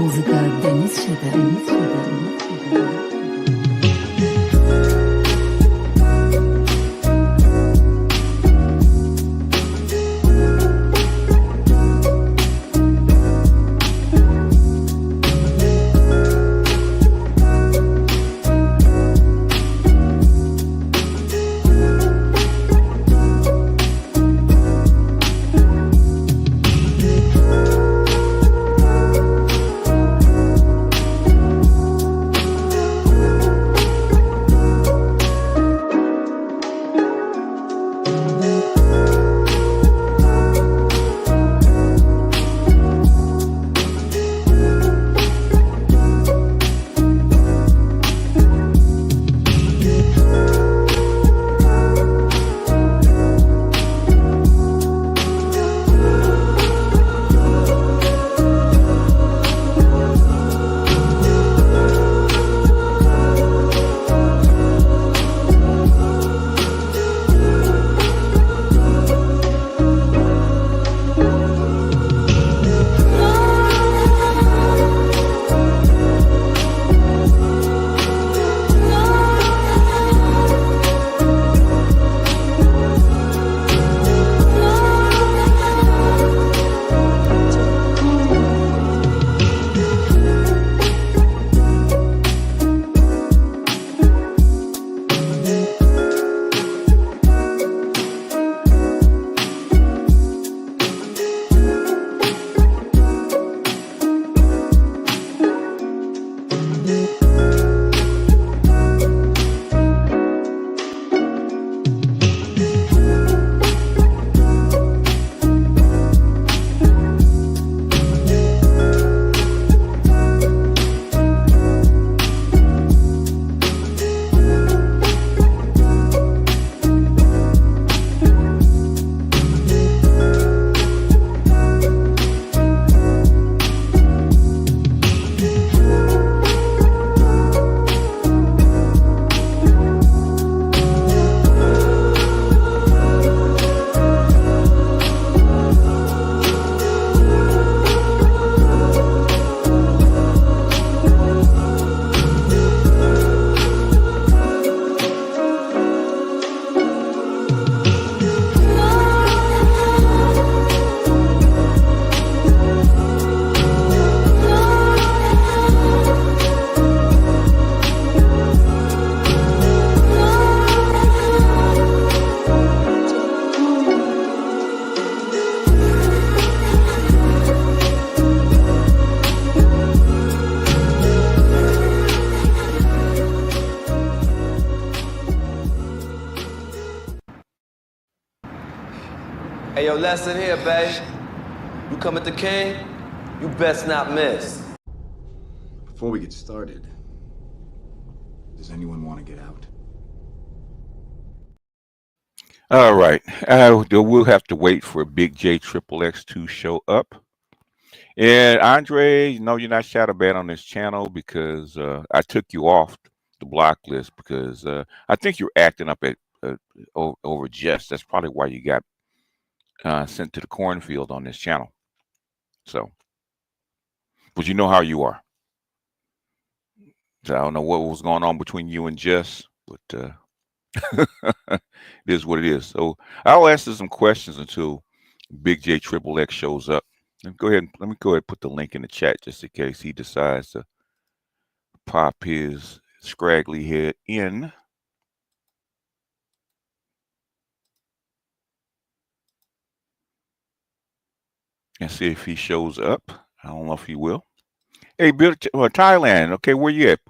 Музыка Денис Шедер. Hey, yo, lesson here, babe. You come at the king, you best not miss. Before we get started, does anyone want to get out? All right. We'll have to wait for BigJXXX to show up. And Andre, no, you're not shadow banned on this channel because I took you off the block list because I think you're acting up at over Jess. That's probably why you got sent to the cornfield on this channel. So, but you know how you are. So I don't know what was going on between you and Jess, but it is what it is. So I'll answer some questions until BigJXXX shows up. Let me go ahead and put the link in the chat just in case he decides to pop his scraggly head in. And see if he shows up. I don't know if he will. Hey, Bill, Thailand. Okay, where you at?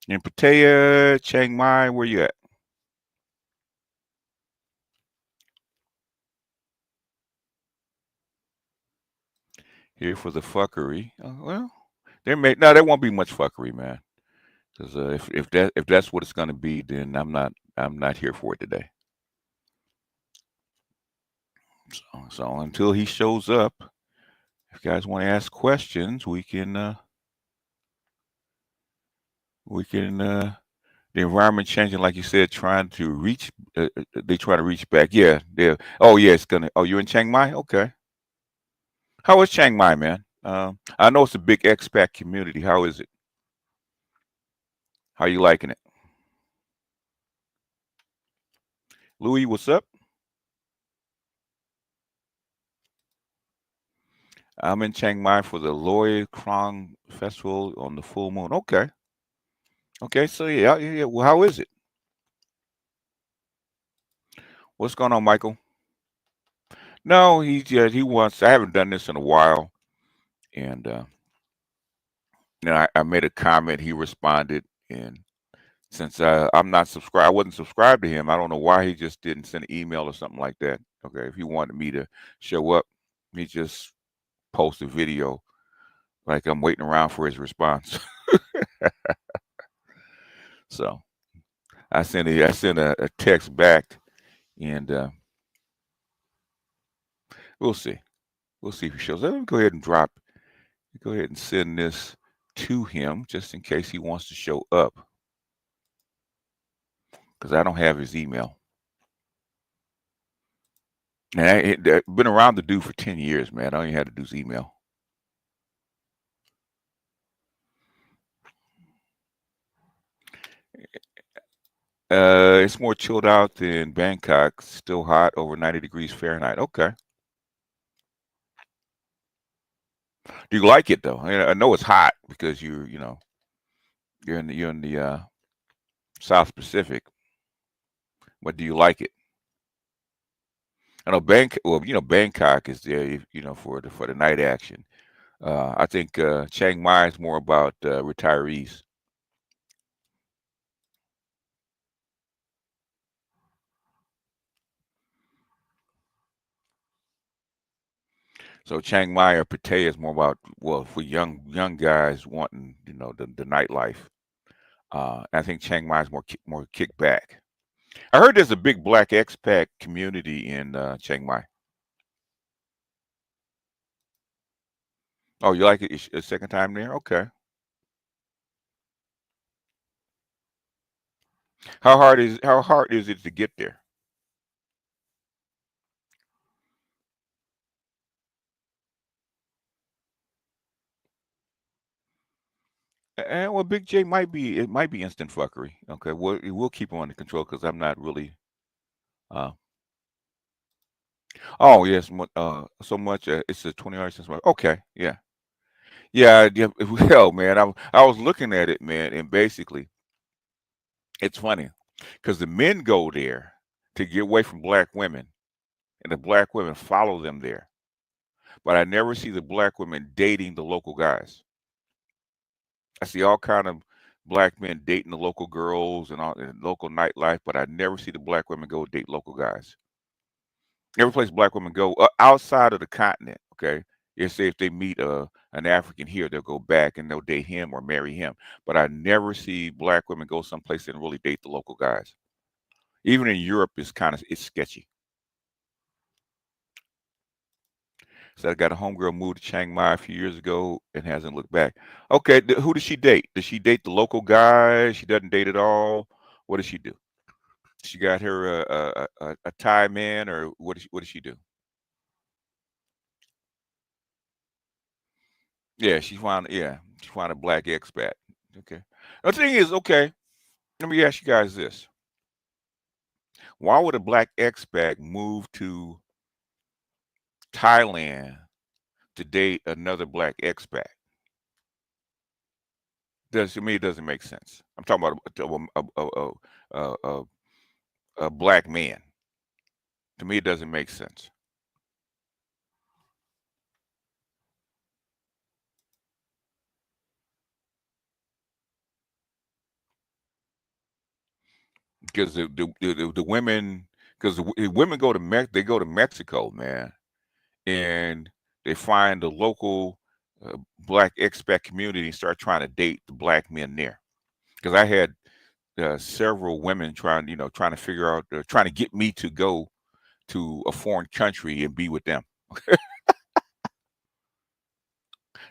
In Pattaya, Chiang Mai, where you at? Here for the fuckery. Well, there won't be much fuckery, man. Because if that's what it's going to be, then I'm not here for it today. So until he shows up, if you guys want to ask questions, we can the environment changing, like you said, trying to reach. They try to reach back. Yeah, oh yeah, it's gonna. Oh, you're in Chiang Mai. Okay. How is Chiang Mai, man? I know it's a big expat community. How is it? How you liking it? Louis, what's up? I'm in Chiang Mai for the Loy Krong Festival on the full moon. Okay. Okay, so yeah. Well, how is it? What's going on, Michael? No, he wants. I haven't done this in a while, and I made a comment. He responded, and since I'm not subscribed, I wasn't subscribed to him. I don't know why he just didn't send an email or something like that. Okay, if he wanted me to show up, he just post a video like I'm waiting around for his response. So I sent a text back, and we'll see. We'll see if he shows up. Let me go ahead and send this to him just in case he wants to show up because I don't have his email. And I've been around the dude for 10 years, man. I only had to do his email. It's more chilled out than Bangkok. Still hot, over 90 degrees Fahrenheit. Okay. Do you like it though? I know it's hot because you're in the South Pacific, but do you like it? I know Bangkok is there, for the night action. I think Chiang Mai is more about retirees. So Chiang Mai or Pattaya is more about, well, for young guys wanting the nightlife. I think Chiang Mai is more kickback. I heard there's a big black expat community in Chiang Mai. Oh, you like it? It's a second time there? Okay. How hard is it to get there? And well, Big J might be instant fuckery. Okay, we'll keep him under control because I'm not really. Uh, oh yes, so much. It's a 20 hours since. Okay, yeah, yeah. Well, man, I was looking at it, man, and basically, it's funny because the men go there to get away from black women, and the black women follow them there. But I never see the black women dating the local guys. I see all kind of black men dating the local girls and all and local nightlife, but I never see the black women go date local guys. Every place black women go outside of the continent, okay. You say if they meet an African here, they'll go back and they'll date him or marry him. But I never see black women go someplace and really date the local guys. Even in Europe, it's sketchy. So I got a homegirl moved to Chiang Mai a few years ago and hasn't looked back. Okay, who does she date? Does she date the local guy? She doesn't date at all. What does she do? She got her a Thai man, or what does she do? Yeah, she found a black expat. Okay. The thing is, okay, let me ask you guys this. Why would a black expat move to Thailand to date another black expat? Does To me it doesn't make sense. I'm talking about a black man. To me it doesn't make sense because the women, because the women they go to Mexico, man, and they find the local black expat community and start trying to date the black men there. Because I had several women trying to figure out, trying to get me to go to a foreign country and be with them.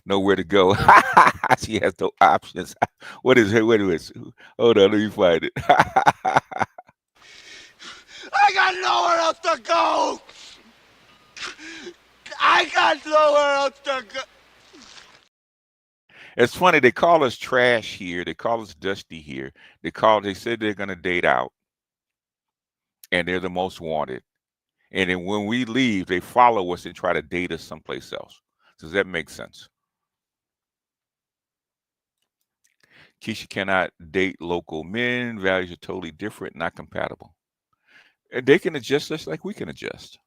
Nowhere to go. She has no options. What is her? What is? Hold on, let me find it. I got nowhere else to go. I got nowhere else to go. It's funny. They call us trash here. They call us dusty here. They said they're going to date out, and they're the most wanted. And then when we leave, they follow us and try to date us someplace else. Does that make sense? Keisha cannot date local men. Values are totally different, not compatible. And they can adjust just like we can adjust.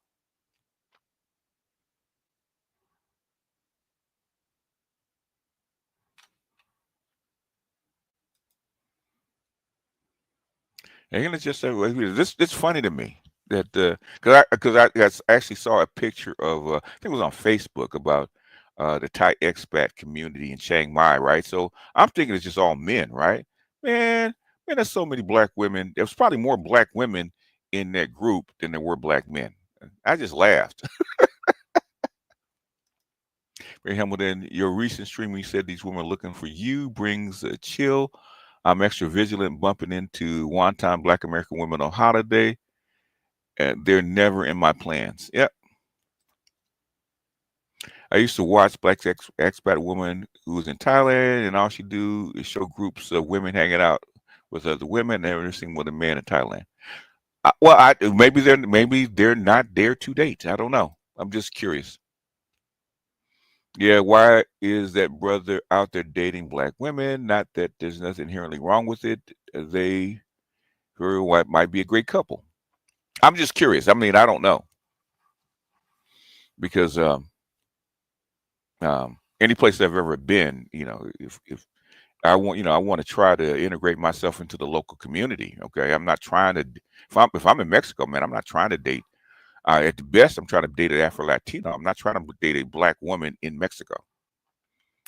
They can adjust that way. This it's funny to me that because I actually saw a picture of I think it was on Facebook about the Thai expat community in Chiang Mai, right? So I'm thinking it's just all men, right? Man, man, there's so many black women. There's probably more black women in that group than there were black men. I just laughed. Ray Hamilton, your recent stream, you said these women are looking for you, brings a chill. I'm extra vigilant bumping into one-time Black American women on holiday, and they're never in my plans. Yep. I used to watch Black expat woman who was in Thailand, and all she do is show groups of women hanging out with other women, never seen with a man in Thailand. Maybe they're not there to date. I don't know. I'm just curious. Yeah, why is that brother out there dating black women? Not that there's nothing inherently wrong with it. They very well might be a great couple. I'm just curious. I mean, I don't know because any place I've ever been, if I want, I want to try to integrate myself into the local community. Okay, I'm not trying to. If I'm in Mexico, man, I'm not trying to date. At the best, I'm trying to date an Afro Latino. I'm not trying to date a black woman in Mexico.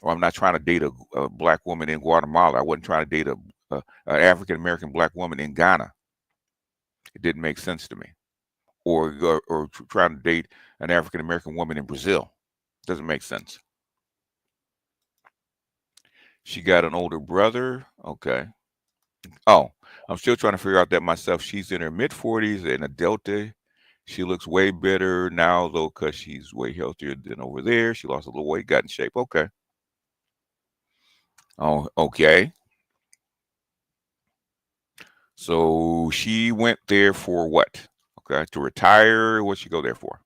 Or I'm not trying to date a black woman in Guatemala. I wasn't trying to date an African American black woman in Ghana. It didn't make sense to me. Or trying to date an African American woman in Brazil. Doesn't make sense. She got an older brother. Okay. Oh, I'm still trying to figure out that myself. She's in her mid 40s and a Delta. She looks way better now though, because she's way healthier than over there. She lost a little weight, got in shape. Okay. Oh, okay. So she went there for what? Okay, to retire. What'd she go there for?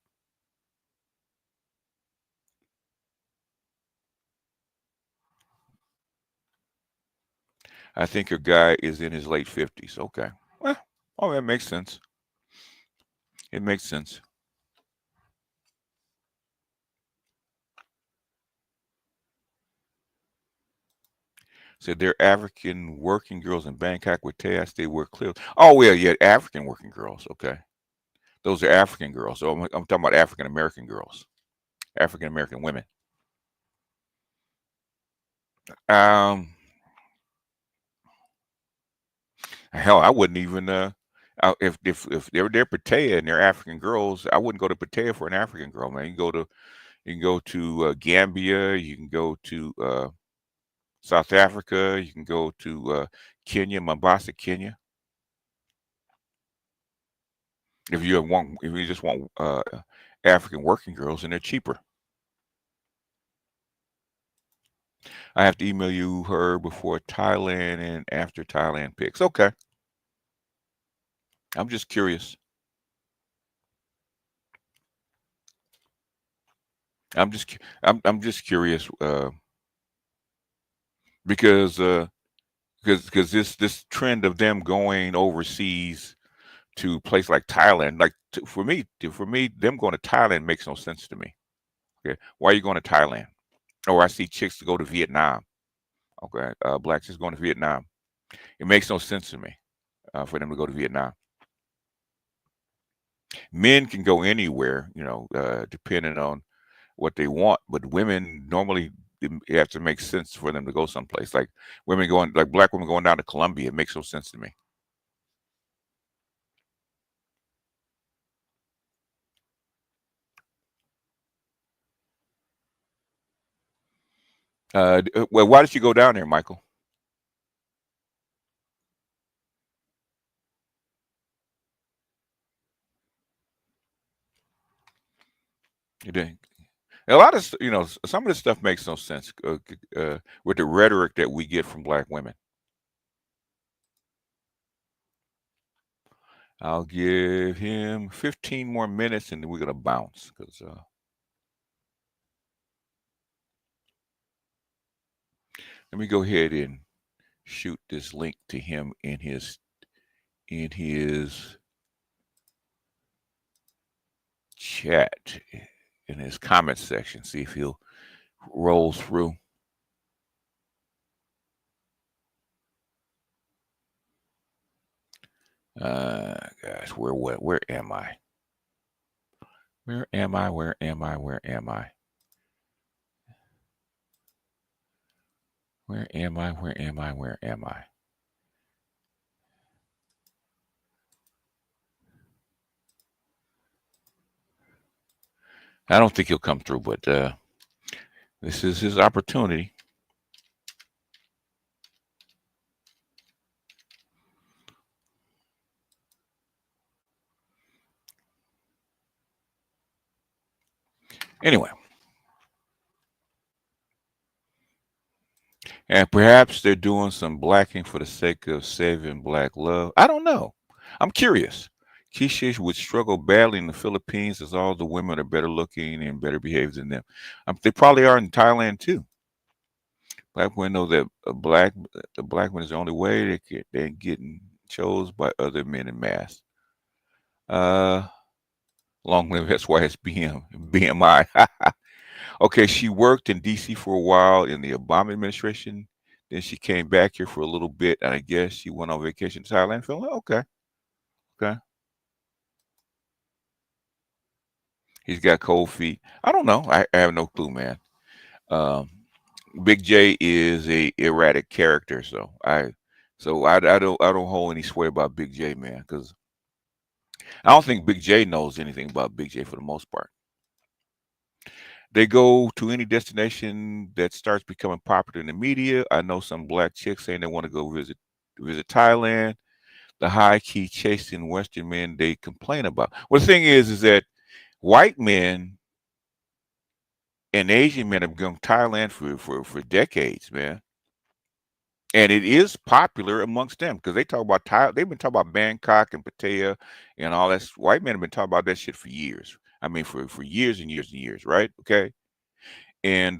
I think her guy is in his late 50s. Okay. Well, oh, that makes sense. It makes sense. Said they're African working girls in Bangkok with Tejas. They wear clear. Oh, well, yeah, African working girls. Okay. Those are African girls. So I'm talking about African American girls, African American women. Um, hell, I wouldn't even if they were there Pattaya and they're African girls, I wouldn't go to Pattaya for an African girl, man. You can go to Gambia, you can go to South Africa, you can go to Kenya, Mombasa, Kenya. If you just want African working girls, and they're cheaper. I have to email you her before Thailand and after Thailand pics. Okay, I'm just curious. I'm just curious because this trend of them going overseas to a place like Thailand, like for me, them going to Thailand makes no sense to me. Okay, why are you going to Thailand? Or I see chicks to go to Vietnam. Okay, black chicks going to Vietnam. It makes no sense to me for them to go to Vietnam. Men can go anywhere, depending on what they want, but women normally it has to make sense for them to go someplace. Like black women going down to Colombia, it makes no sense to me. Well, why did you go down there, Michael? You didn't. A lot of some of this stuff makes no sense with the rhetoric that we get from black women. I'll give him 15 more minutes and then we're gonna bounce because let me go ahead and shoot this link to him in his chat, in his comment section. See if he'll roll through. Gosh, where am I? Where am I? Where am I? Where am I? Where am I? Where am I? Where am I? I don't think he'll come through, but this is his opportunity. Anyway. And perhaps they're doing some blacking for the sake of saving black love. I don't know. I'm curious. Keisha would struggle badly in the Philippines as all the women are better looking and better behaved than them. They probably are in Thailand too. Black women know that the black man is the only way they're getting chose by other men in mass. Long live SYSBM, BMI. Okay, she worked in D.C. for a while in the Obama administration. Then she came back here for a little bit, and I guess she went on vacation to Thailand. Okay. He's got cold feet. I don't know. I have no clue, man. Big J is a erratic character, so I don't hold any sway about Big J, man, because I don't think Big J knows anything about Big J for the most part. They go to any destination that starts becoming popular in the media. I know some black chicks saying they want to go visit Thailand. The high key chasing Western men they complain about. Well, the thing is that white men and Asian men have gone to Thailand for decades, man. And it is popular amongst them because they talk about Thailand. They've been talking about Bangkok and Pattaya and all that. White men have been talking about that shit for years. I mean, for years and years and years, right? Okay. And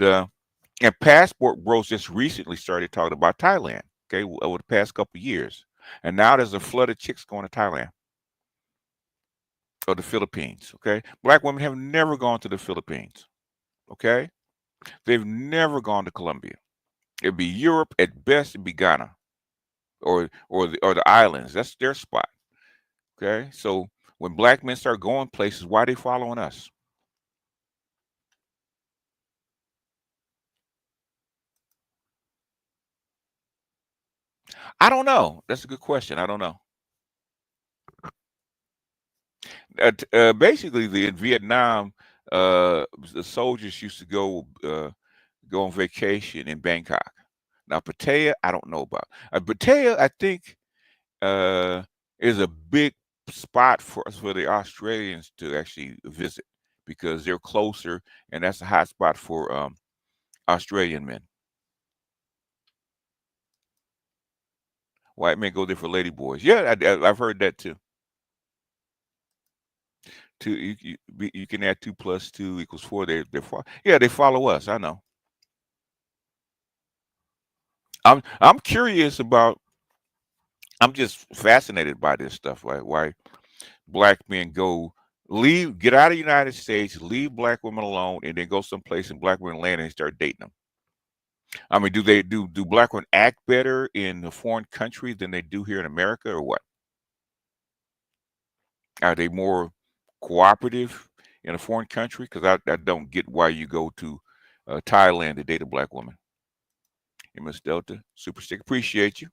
Passport Bros just recently started talking about Thailand, okay, over the past couple of years. And now there's a flood of chicks going to Thailand or the Philippines, okay? Black women have never gone to the Philippines, okay? They've never gone to Colombia. It'd be Europe at best. It'd be Ghana or the islands. That's their spot, okay? So when black men start going places, why are they following us? I don't know. That's a good question. I don't know. Basically, in Vietnam, the soldiers used to go on vacation in Bangkok. Now, Pattaya, I don't know about. Pattaya, I think, is a big spot for the Australians to actually visit because they're closer, and that's a hot spot for Australian men. White men go there for lady boys. Yeah, I've heard that too. You can add 2 + 2 = 4. They follow us. I know. I'm curious about. I'm just fascinated by this stuff. Right? Why black men get out of the United States, leave black women alone, and then go someplace and black women land and start dating them. I mean, do black women act better in a foreign country than they do here in America, or what? Are they more cooperative in a foreign country? Because I don't get why you go to Thailand to date a black woman. MS Delta, Super Stick, appreciate you.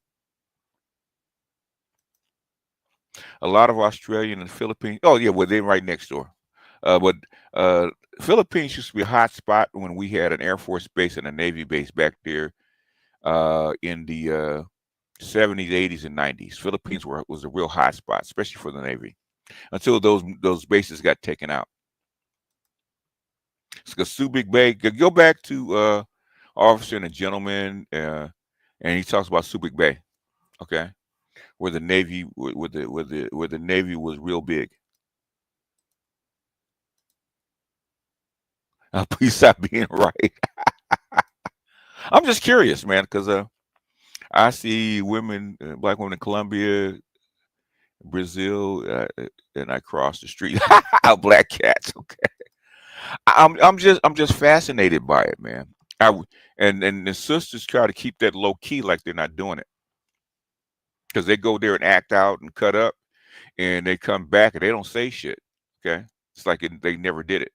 A lot of Australian and Philippines. Oh yeah, well they're right next door. But Philippines used to be a hot spot when we had an Air Force base and a Navy base back there in the 70s, 80s, and 90s. Philippines was a real hot spot, especially for the Navy, until those bases got taken out. Because Subic Bay, go back to Officer and a Gentleman, and he talks about Subic Bay, okay, where the Navy, where the Navy was real big. Please stop being right. I'm just curious, man, because I see women, black women in Colombia, Brazil, and I cross the street. Black cats. Okay, I'm just fascinated by it, man. And the sisters try to keep that low key, like they're not doing it, because they go there and act out and cut up, and they come back and they don't say shit. Okay, it's like they never did it.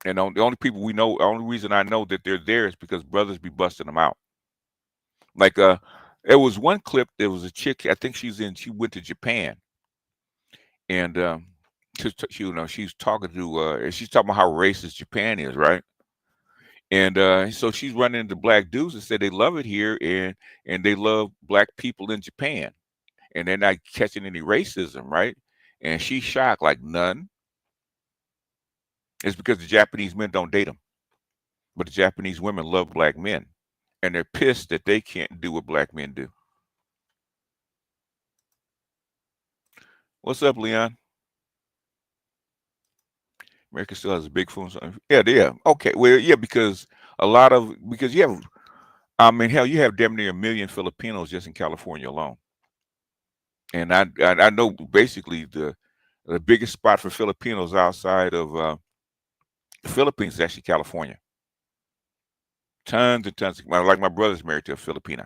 And the only people we know, the only reason I know that they're there is because brothers be busting them out. Like there was one clip. There was a chick. I think she went to Japan, and she's talking to she's talking about how racist Japan is, right? And so she's running into black dudes and said they love it here, and they love black people in Japan, and they're not catching any racism, right? And she's shocked, like none. It's because the Japanese men don't date them, but the Japanese women love black men, and they're pissed that they can't do what black men do. What's up, Leon? America still has a big phone. Yeah. Okay. Well, yeah, because you have, I mean, hell, you have damn near 1 million Filipinos just in California alone. And I know basically the biggest spot for Filipinos outside of the Philippines is actually California. Tons and tons. Like my brother's married to a Filipina,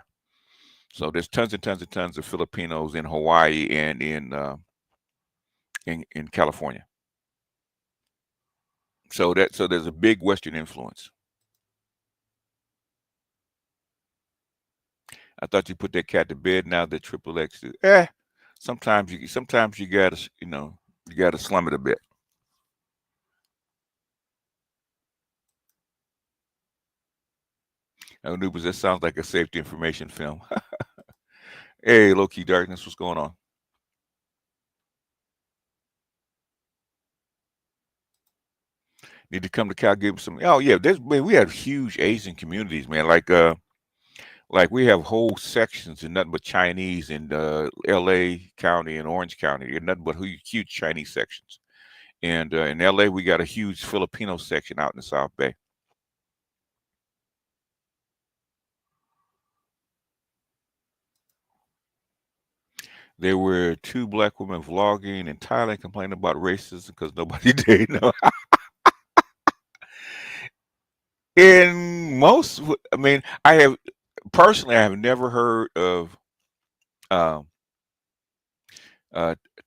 so there's tons and tons and tons of Filipinos in Hawaii and in California. So there's a big Western influence. I thought you put that cat to bed. Now that XXX, sometimes you gotta you gotta slum it a bit. Anubis, that sounds like a safety information film. Hey, low key darkness, what's going on? Need to come to Cal, give some. Oh yeah, we have huge Asian communities, man. Like we have whole sections in nothing but Chinese in L.A. County and Orange County, and nothing but huge Chinese sections. And in L.A. we got a huge Filipino section out in the South Bay. There were 2 black women vlogging in Thailand complaining about racism because nobody did know. In most, I mean, I have never heard of um,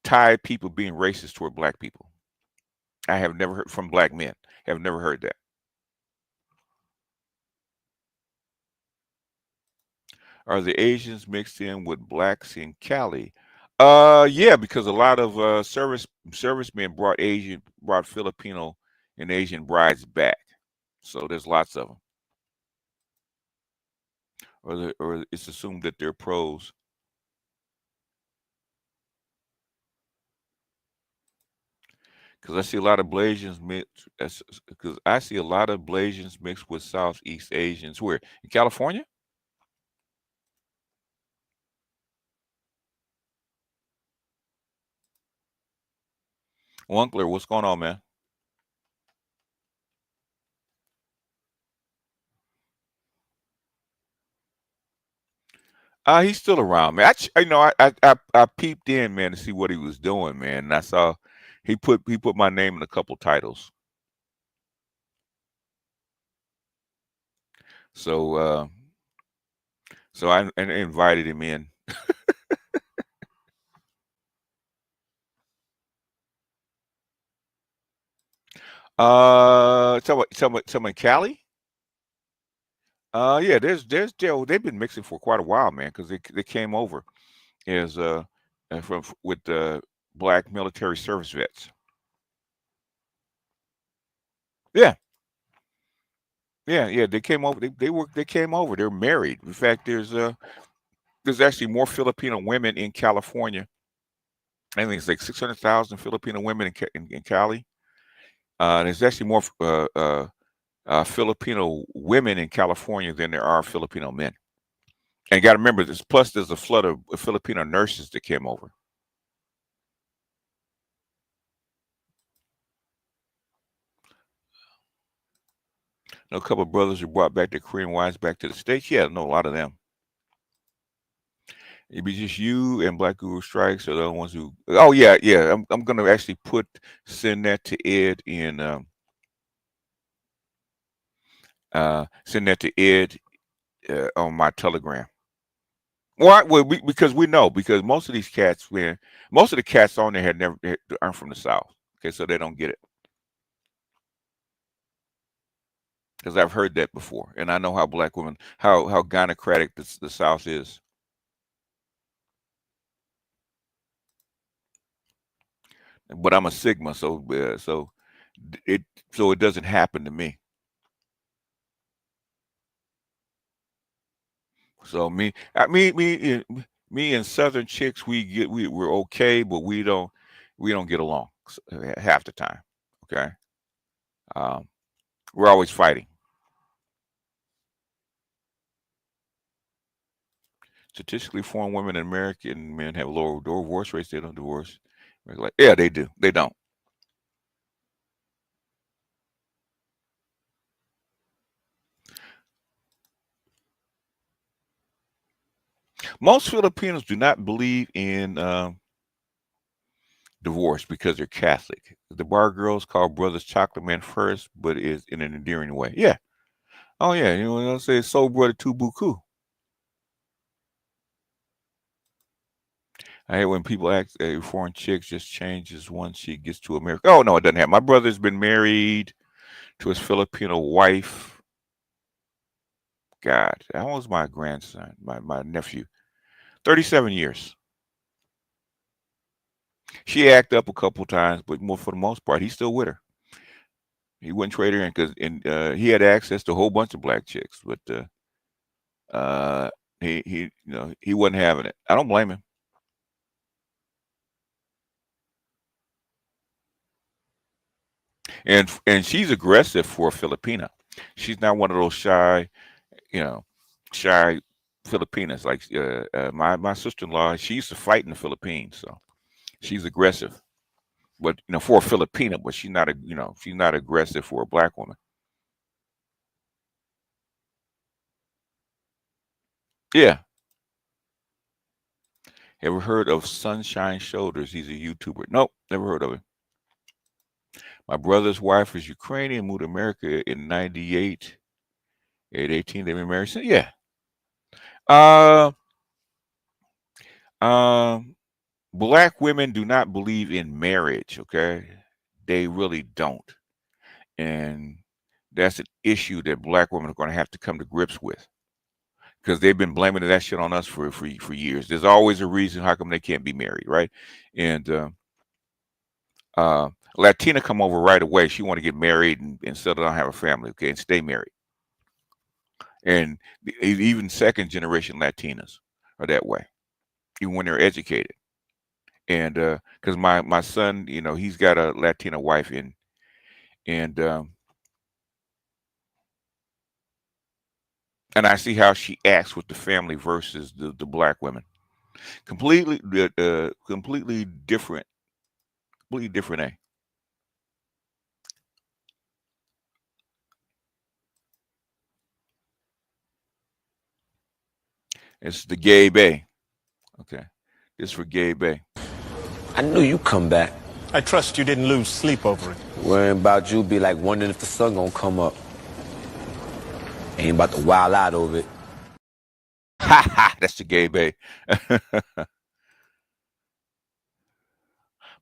Thai people being racist toward black people. I have never heard from black men. Have never heard that. Are the Asians mixed in with blacks in Cali? Yeah, because a lot of servicemen brought Filipino and Asian brides back. So there's lots of them. Or it's assumed that they're pros. Because I see a lot of Blasians mixed. Because I see a lot of Blasians mixed with Southeast Asians. Where in California? Winkler, what's going on, man? He's still around, man. I peeped in, man, to see what he was doing, man. And I saw he put my name in a couple titles. So I invited him in. Someone Cali. Yeah, there's they've been mixing for quite a while, man, because they came over as from with black military service vets. Yeah, yeah. They came over. They came over. They're married. In fact, there's actually more Filipino women in California. I think it's like 600,000 Filipino women in Cali, There's actually more Filipino women in California than there are Filipino men. And got to remember this. Plus, there's a flood of Filipino nurses that came over. Know a couple of brothers who brought back their Korean wives back to the States. Yeah, I know a lot of them. It'd be just you and Black Guru Strikes are the other ones who. Oh yeah, yeah. I'm gonna actually send that to Ed in send that to Ed on my Telegram. Why? Well, because we know because most of these cats, most of the cats on there aren't from the South. Okay, so they don't get it. Because I've heard that before, and I know how black women, how gynocratic the South is. But I'm a Sigma, so it doesn't happen to me. So me and Southern chicks, we're okay, but we don't get along half the time. Okay, we're always fighting. Statistically, foreign women and American men have lower divorce rates. They don't divorce. Like, yeah, they do. They don't. Most Filipinos do not believe in divorce because they're Catholic. The bar girls call brothers chocolate man first, but is in an endearing way. Yeah. Oh yeah. You know, they'll say soul brother to buku. I hate when people act foreign chicks just changes once she gets to America. Oh no, it doesn't happen. My brother's been married to his Filipino wife. God, that was my grandson, my nephew. 37 years. She acted up a couple times, but for the most part, he's still with her. He wouldn't trade her in because he had access to a whole bunch of black chicks, but he wasn't having it. I don't blame him. And she's aggressive for a Filipina. She's not one of those shy Filipinas. Like my sister-in-law, she used to fight in the Philippines, so she's aggressive. But for a Filipina, but she's not aggressive for a black woman. Yeah. Ever heard of Sunshine Shoulders? He's a YouTuber. Nope, never heard of him. My brother's wife is Ukrainian, moved to America in '98. At 18, they've been married since. Yeah. Black women do not believe in marriage. Okay, they really don't, and that's an issue that black women are going to have to come to grips with. Because they've been blaming that shit on us for years. There's always a reason how come they can't be married, right? And Latina come over right away. She want to get married and settle down, have a family, okay, and stay married. And even second generation Latinas are that way, even when they're educated. And because my son, he's got a Latina wife, and I see how she acts with the family versus the black women. Completely different. Completely different, eh? It's the gay bay. Okay. This for gay bay. I knew you'd come back. I trust you didn't lose sleep over it. Worrying about you be like wondering if the sun gonna come up. Ain't about to wild out over it. Ha ha! That's the gay bay.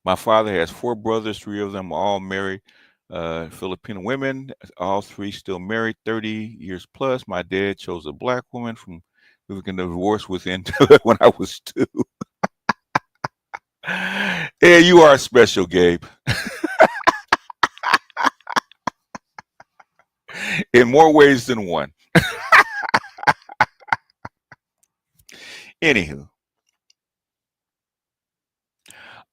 My father has 4 brothers. 3 of them are all married Filipino women. All 3 still married, 30 years plus. My dad chose a black woman from who we can divorce within when I was 2. Yeah, you are special, Gabe. In more ways than one. Anywho.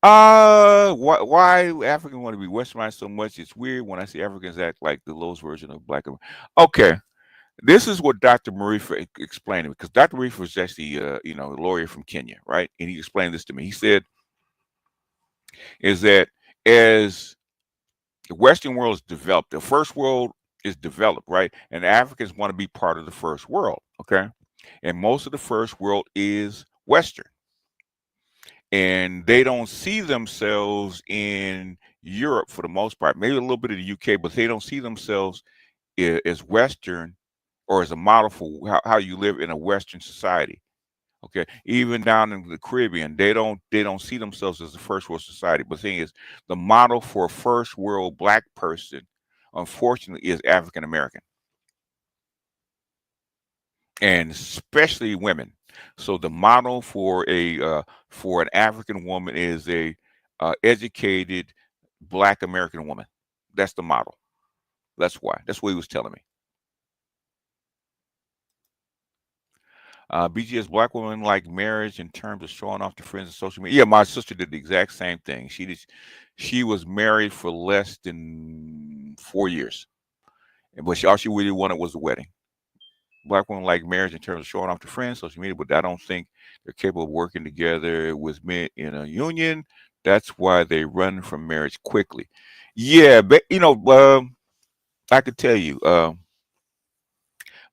Why Africans want to be westernized so much? It's weird when I see Africans act like the lowest version of black. Okay, this is what Dr. Marifa explained to me, because Dr. Marifa was actually, a lawyer from Kenya, right? And he explained this to me. He said, is that as the Western world is developed, the first world is developed, right? And Africans want to be part of the first world, okay? And most of the first world is Western. And they don't see themselves in Europe for the most part, maybe a little bit of the UK, but they don't see themselves as Western or as a model for how you live in a Western society. Okay, even down in the Caribbean, they don't see themselves as a first world society. But the thing is, the model for a first world black person, unfortunately, is African American, and especially women. So the model for an African woman is a educated black American woman. That's the model. That's why. That's what he was telling me. BGS black women like marriage in terms of showing off to friends and social media. Yeah, my sister did the exact same thing. She was married for less than 4 years, but all she really wanted was a wedding. Black women like marriage in terms of showing off to friends, social media, but I don't think they're capable of working together with men in a union. That's why they run from marriage quickly. Yeah, but I could tell you,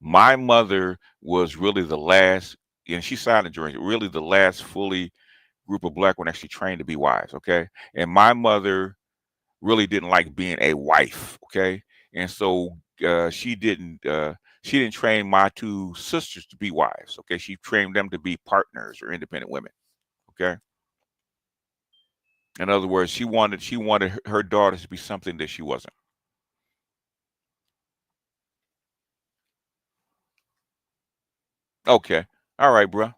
my mother was really the last, and she signed a jury, really the last fully group of black women actually trained to be wives. Okay, and my mother really didn't like being a wife. Okay, and so she didn't train my two sisters to be wives. Okay, she trained them to be partners or independent women. Okay, in other words, she wanted her daughters to be something that she wasn't. Okay, all right, bro.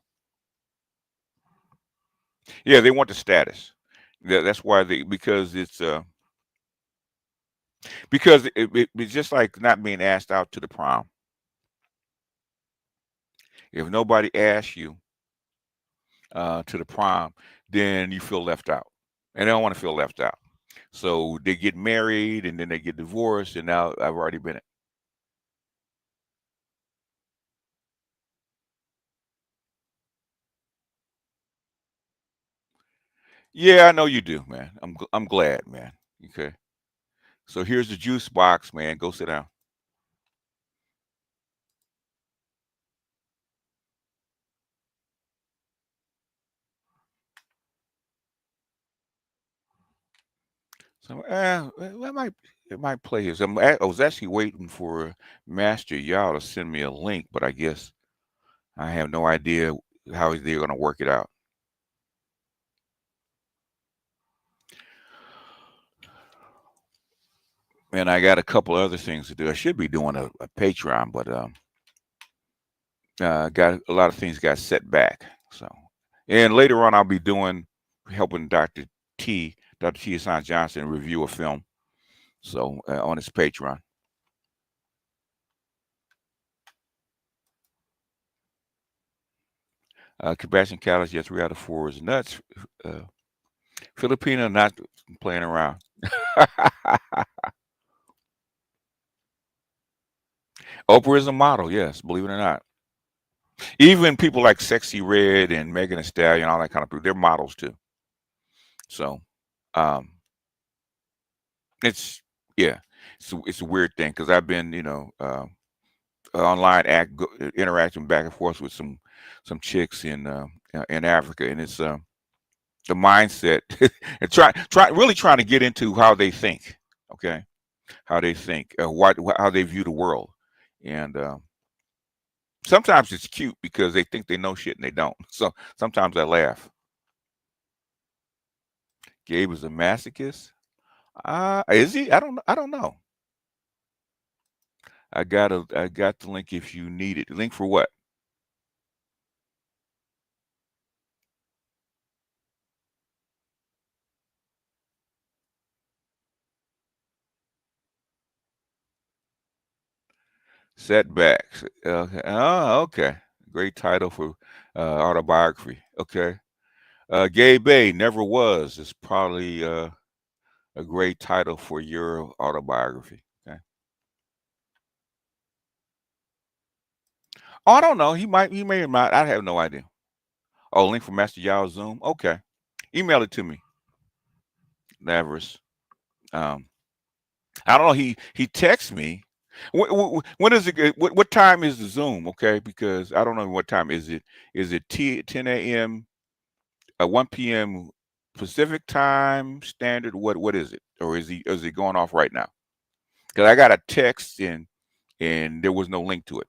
Yeah, they want the status. That's why because it's just like not being asked out to the prom. If nobody asks you to the prom, then you feel left out, and they don't want to feel left out. So they get married, and then they get divorced, and now I've already been it. Yeah, I know you do, man. I'm glad, man. Okay. So here's the juice box, man. Go sit down. So it might play his. I was actually waiting for Master Y'all to send me a link, but I guess I have no idea how they're gonna work it out. And I got a couple other things to do. I should be doing a Patreon, but got a lot of things got set back. So, and later on, I'll be helping Dr. T. Hassan Johnson review a film. So on his Patreon. Sebastian Callis, yeah, 3 out of 4 is nuts. Uh, Filipino not playing around. Oprah is a model, yes, believe it or not. Even people like Sexy Red and Megan Thee Stallion, all that kind of people, they're models too. So, um, it's yeah, it's a weird thing because I've been, online interacting back and forth with some chicks in Africa, and it's the mindset and really trying to get into how they think. Okay, how they think, how they view the world, and sometimes it's cute because they think they know shit and they don't. So sometimes I laugh. Gabe is a masochist. Is he? I don't know. I got the link if you need it. Link for what? Setbacks. Okay. Oh, okay. Great title for autobiography. Okay. Gay Bay, Never Was is probably a great title for your autobiography. Okay. Oh, I don't know. He may or not. I have no idea. Oh, link for Master Yao Zoom. Okay. Email it to me, Laverus. Um, I don't know. He texts me. When is it? What time is the Zoom? Okay, because I don't know what time is it. Is it 10 a.m. 1 p.m. Pacific time standard? What is it? Or is it going off right now? Because I got a text and there was no link to it.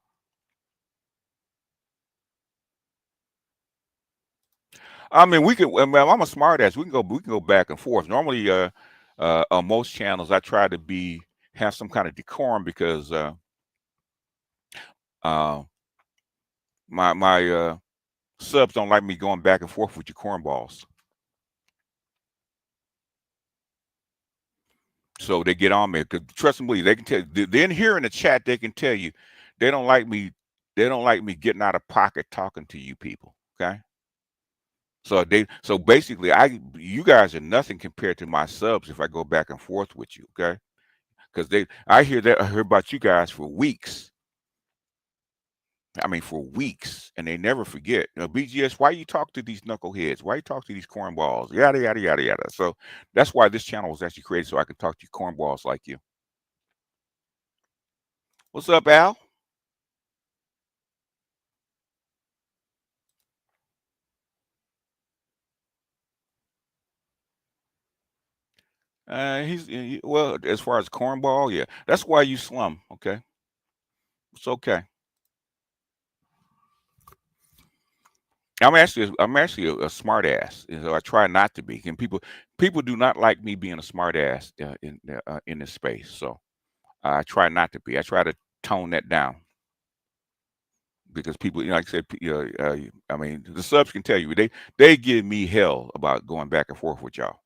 I mean, we can. I mean, I'm a smart ass. We can go back and forth. Normally, on most channels, I try to have some kind of decorum because uh, my subs don't like me going back and forth with your cornballs. So they get on me. Cause trust and believe, they can tell. Then here in the chat, they can tell you they don't like me. They don't like me getting out of pocket talking to you people. Okay. So basically, you guys are nothing compared to my subs if I go back and forth with you. Okay. Because I hear about you guys for weeks. I mean, for weeks, and they never forget. BGS, why you talk to these knuckleheads? Why you talk to these cornballs? Yada yada yada yada. So that's why this channel was actually created, so I could talk to you cornballs like you. What's up, Al? Well, as far as cornball, yeah, that's why you slum. Okay, it's okay. I'm actually a smart ass, and so I try not to be. And people do not like me being a smart ass in this space. So I try not to be. I try to tone that down because people, like I said, I mean, the subs can tell you they give me hell about going back and forth with y'all.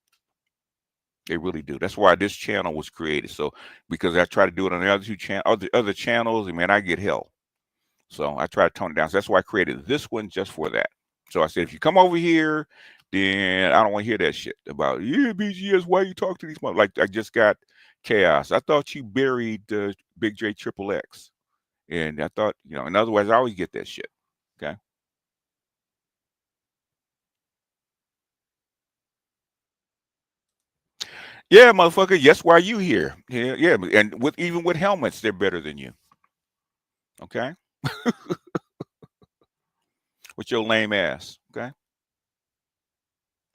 They really do. That's why this channel was created. So because I try to do it on the other channels, and man, I get hell. So I try to tone it down. So that's why I created this one just for that. So I said, if you come over here, then I don't want to hear that shit about BGS. Why you talk to these like I just got chaos. I thought you buried BigJXXX, and I thought in other words, I always get that shit. Okay. Yeah, motherfucker. Yes, why are you here? Yeah. And even with helmets, they're better than you. Okay. With your lame ass. Okay.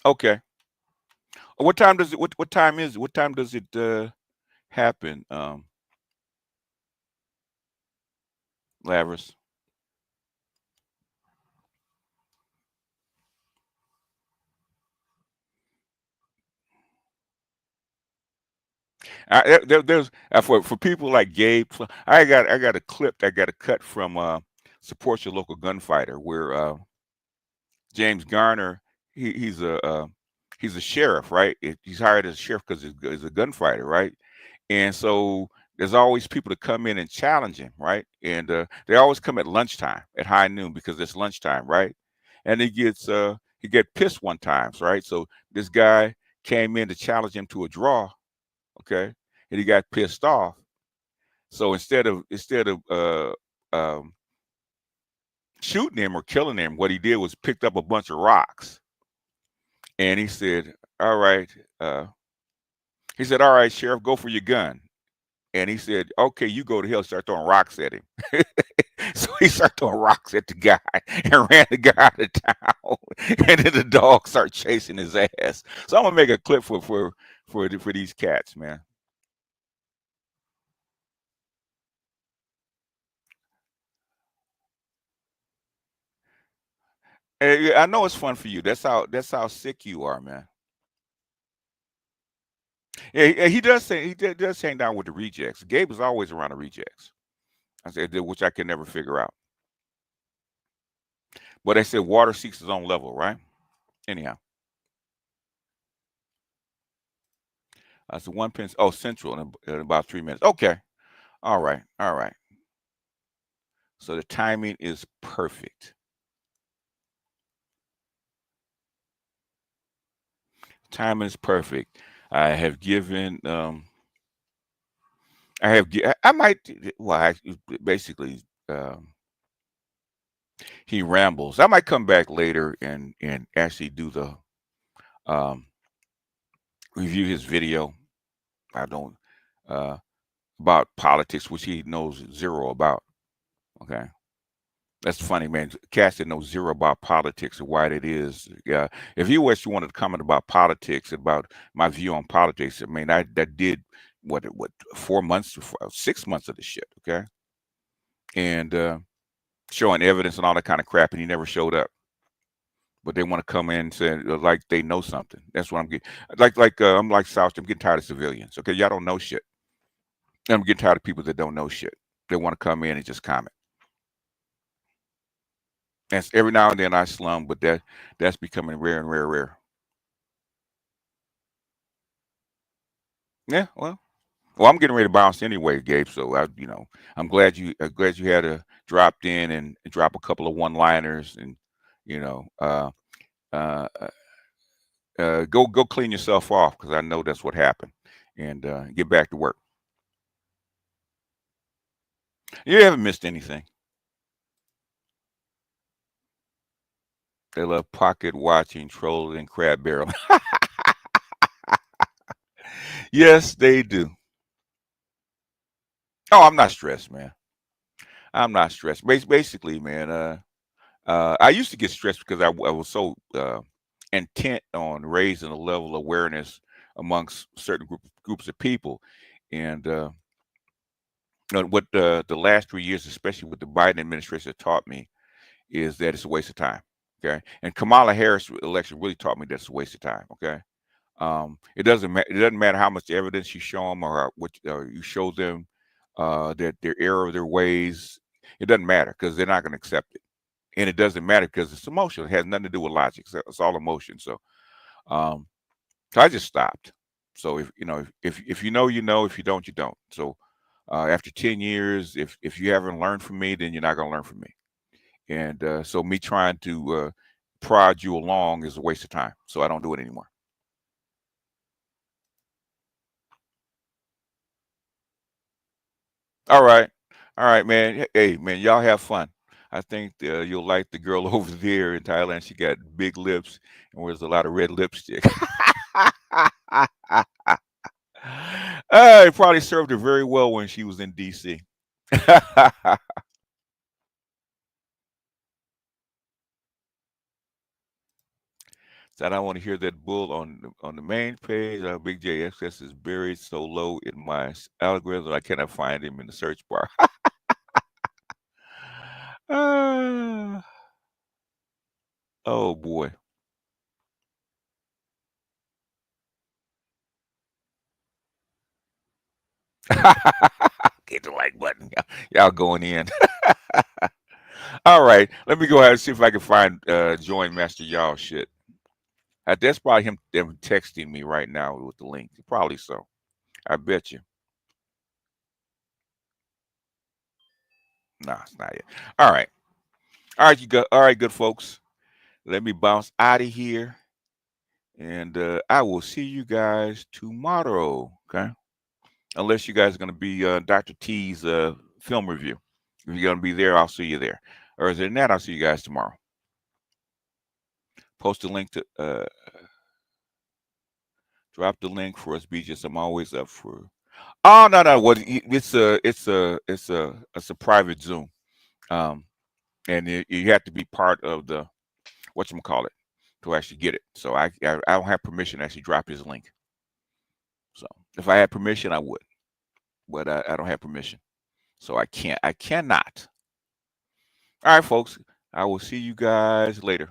Okay. What time does it? What time is it? What time does it happen? Laverus. There's for people like Gabe. I got a clip that I got a cut from Support Your Local Gunfighter, where James Garner he's a sheriff, right? He's hired as a sheriff because he's a gunfighter, right? And so there's always people to come in and challenge him, right? And they always come at lunchtime, at high noon, because it's lunchtime, right? And he get pissed one time, right? So this guy came in to challenge him to a draw, okay, and he got pissed off. So instead of shooting him or killing him, what he did was picked up a bunch of rocks, and he said, "All right," "All right, Sheriff, go for your gun." And he said, "Okay, you go to hell." Start throwing rocks at him. So he started throwing rocks at the guy and ran the guy out of town. And then the dog started chasing his ass. So I'm gonna make a clip for these cats, man. Hey, I know it's fun for you. That's how sick you are, man. Yeah, he does hang down with the rejects. Gabe is always around the rejects. I said, which I can never figure out. But they said water seeks its own level, right? Anyhow, so one pin. Oh, Central in about 3 minutes. Okay. All right. All right. So the timing is perfect. Time is perfect. I have given. I might. Well, basically, he rambles. I might come back later and actually do the um, review his video. I don't about politics, which he knows zero about. Okay. That's funny, man. Cats that know zero about politics and why it is. Yeah. If you actually wanted to comment about politics, about my view on politics, I mean, that did what 4 months, 6 months of the shit. Okay. And showing evidence and all that kind of crap, and he never showed up. But they want to come in and say like they know something. That's what I'm getting. I'm like South. I'm getting tired of civilians. Okay, y'all don't know shit. I'm getting tired of people that don't know shit. They want to come in and just comment. And every now and then I slum, but that's becoming rare and rare. Yeah, well, I'm getting ready to bounce anyway, Gabe. So I'm glad you had dropped in and drop a couple of one-liners and uh, go clean yourself off, because I know that's what happened, and get back to work. You haven't missed anything. They love pocket watching, trolling, and crab barreling. Yes, they do. Oh, I'm not stressed, man. I'm not stressed. Basically, man, I used to get stressed because I was so intent on raising a level of awareness amongst certain groups of people. And what the last 3 years, especially with the Biden administration, taught me is that it's a waste of time. Okay. And Kamala Harris election really taught me that it's a waste of time. Okay. It doesn't matter how much evidence you show them or what you show them that their error of their ways. It doesn't matter, because they're not going to accept it. And it doesn't matter because it's emotional. It has nothing to do with logic. It's all emotion. So I just stopped. So if you know, you know, if you don't, you don't. So after 10 years, if you haven't learned from me, then you're not going to learn from me. And so me trying to prod you along is a waste of time. So I don't do it anymore. All right, man. Hey, man, y'all have fun. I think you'll like the girl over there in Thailand. She got big lips and wears a lot of red lipstick. It probably served her very well when she was in DC. Said I want to hear that bull on the main page. BigJXXX is buried so low in my algorithm I cannot find him in the search bar. Oh boy. Get the like button. Y'all going in. All right. Let me go ahead and see if I can find join Master Y'all shit. That's probably them texting me right now with the link. Probably so. I bet you. No, it's not yet. All right. All right, all right, good folks. Let me bounce out of here. And I will see you guys tomorrow. Okay. Unless you guys are going to be Dr. T's film review. If you're going to be there, I'll see you there. Or other than that, I'll see you guys tomorrow. Post a link to drop the link for us, BJs. I'm always up for. Oh no! What it's a private Zoom, and you have to be part of the whatchamacallit to actually get it. So I don't have permission to actually drop his link. So if I had permission, I would, but I don't have permission, so I cannot. All right, folks. I will see you guys later.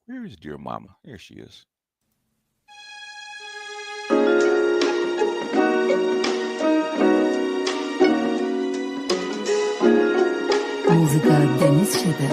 Where is dear mama? There she is. Muzika Deniz Şeber.